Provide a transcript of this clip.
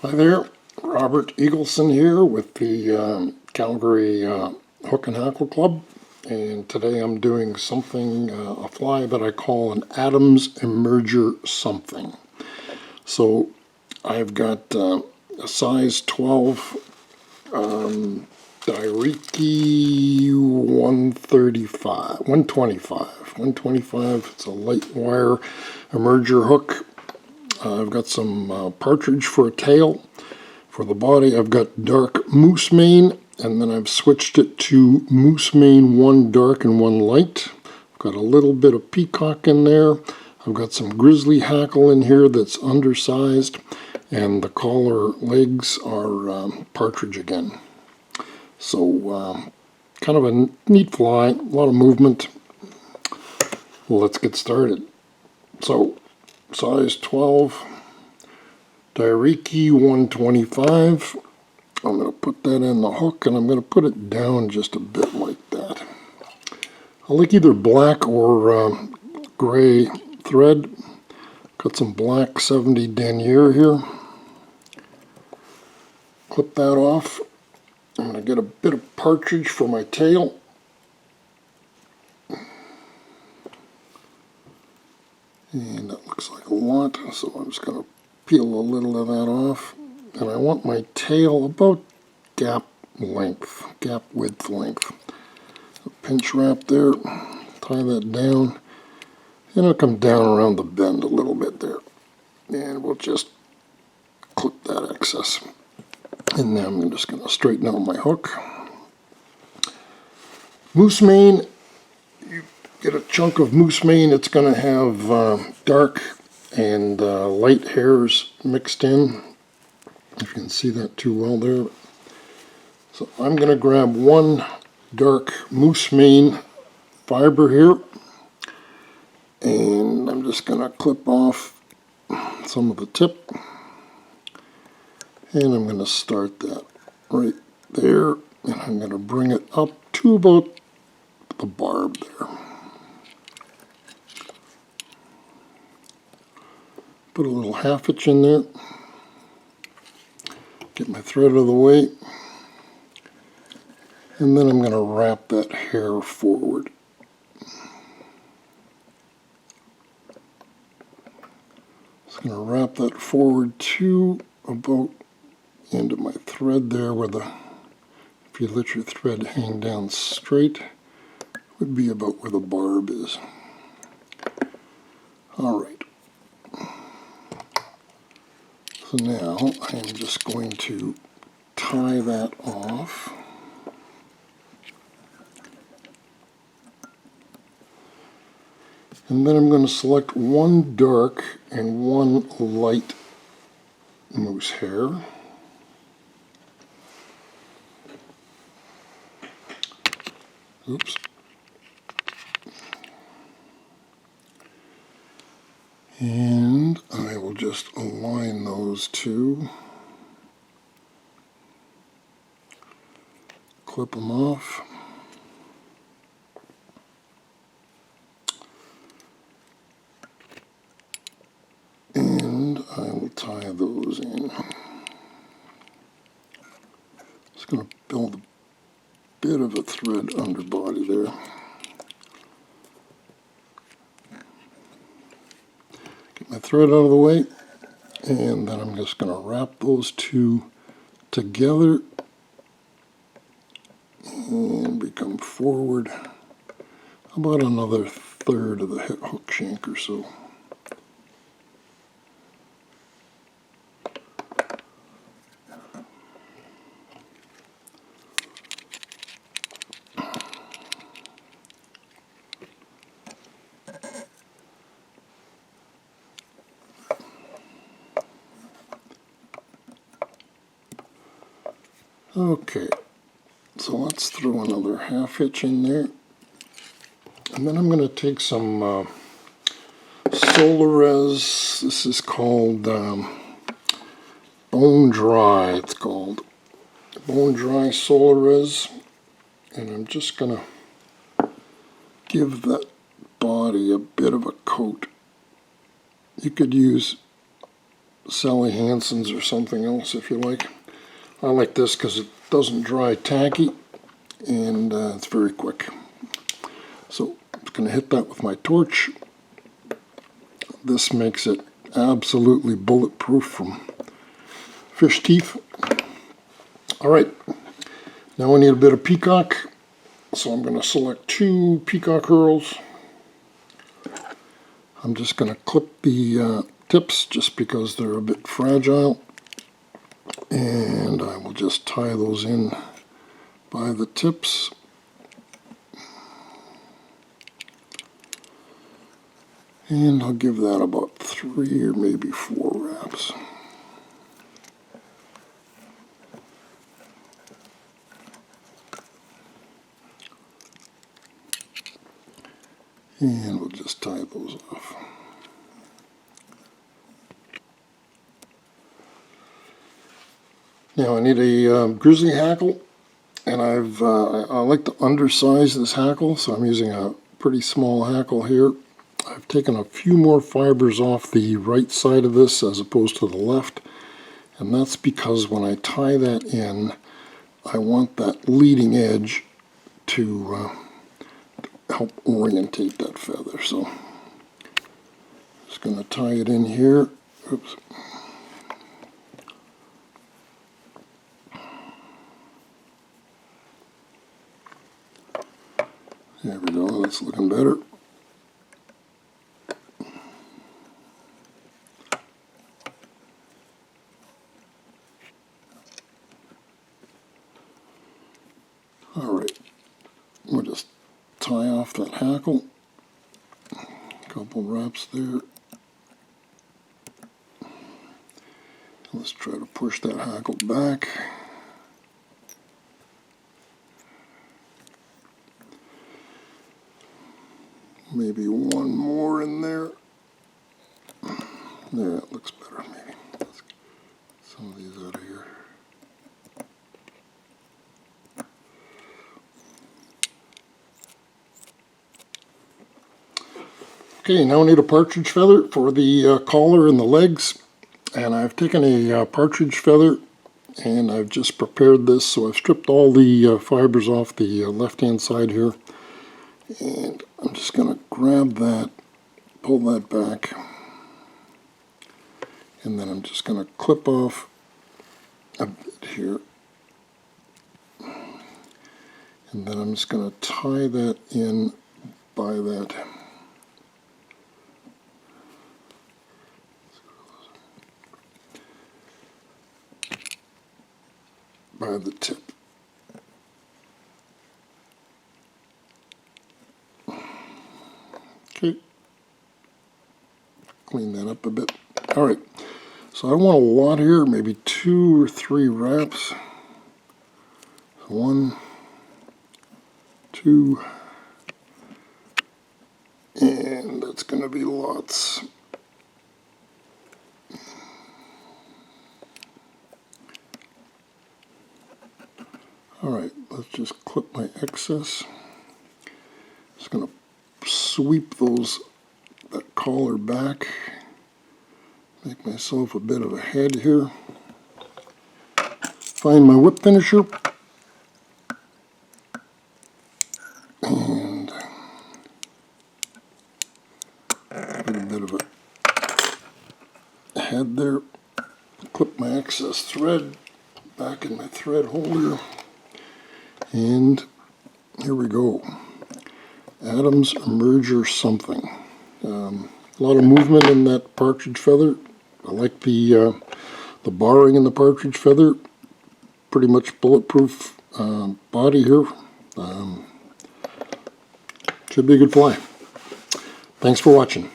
Hi there, Robert Eagleson here with the Calgary Hook and Hackle Club, and today I'm doing something, a fly that I call an Adams Emerger something. So I've got a size 12 Dai Riki 125. It's a light wire emerger hook. I've got some Partridge for a tail. For the body, I've got dark moose mane, and then I've switched it to moose mane, one dark and one light. I've got a little bit of Peacock in there. I've got some Grizzly Hackle in here that's undersized, and the collar legs are Partridge again. So kind of a neat fly, a lot of movement. Let's get started. So size 12, Dai Riki 125. I'm going to put that in the hook, and I'm going to put it down just a bit like that. I like either black or gray thread. Got some black 70 denier here. Clip that off. I'm going to get a bit of Partridge for my tail. And that looks like a lot, so I'm just going to peel a little of that off. And I want my tail about gap width length. A pinch wrap there, tie that down, and it'll come down around the bend a little bit there. And we'll just clip that excess. And then I'm just going to straighten out my hook. Moose mane, you get a chunk of moose mane, it's going to have dark and light hairs mixed in. If you can see that too well there. So I'm going to grab one dark moose mane fiber here, and I'm just going to clip off some of the tip, and I'm going to start that right there, and I'm going to bring it up to about the barb there. Put a little half hitch in there. Get my thread out of the way, and then I'm going to wrap that hair forward. Just going to wrap that forward to about the end of my thread there, where if you let your thread hang down straight, would be about where the barb is. All right. So now I'm just going to tie that off. And then I'm going to select one dark and one light moose hair. Oops. And I will just align those two. Clip them off. And I will tie those in. Just going to build a bit of a thread underbody there. Get my thread out of the way, and then I'm just going to wrap those two together and become forward about another third of the hook shank or so. Okay, so let's throw another half hitch in there, and then I'm going to take some Solarez. This is called Bone Dry. It's called Bone Dry Solarez, and I'm just going to give that body a bit of a coat. You could use Sally Hansen's or something else if you like. I like this because it doesn't dry tacky, and it's very quick. So I'm just going to hit that with my torch. This makes it absolutely bulletproof from fish teeth. All right, now we need a bit of Peacock, so I'm going to select 2 Peacock herls. I'm just going to clip the tips just because they're a bit fragile, and I will just tie those in by the tips. And I'll give that about 3 or maybe 4 wraps. And we'll just tie those off. Now I need a Grizzly hackle, and I like to undersize this hackle, so I'm using a pretty small hackle here. I've taken a few more fibers off the right side of this as opposed to the left, and that's because when I tie that in, I want that leading edge to help orientate that feather. So I'm just going to tie it in here. Oops. There we go, that's looking better. Alright, we'll just tie off that hackle. A couple wraps there. Let's try to push that hackle back. Maybe one more in there. There, that looks better maybe. Let's get some of these out of here. Okay, now I need a partridge feather for the collar and the legs. And I've taken a partridge feather and I've just prepared this. So I've stripped all the fibers off the left-hand side here. And I'm just going to grab that, pull that back, and then I'm just going to clip off a bit here. And then I'm just going to tie that in by that. By the tip. Okay. Clean that up a bit. Alright, so I don't want a lot here, maybe 2 or 3 wraps. 1, 2, and that's going to be lots. Alright, let's just clip my excess. Just going to sweep that collar back. Make myself a bit of a head here. Find my whip finisher. And get a bit of a head there. Clip my excess thread back in my thread holder. And here we go. Adam's Emerger something. A lot of movement in that partridge feather. I like the barring in the partridge feather. Pretty much bulletproof body here. Should be a good fly. Thanks for watching.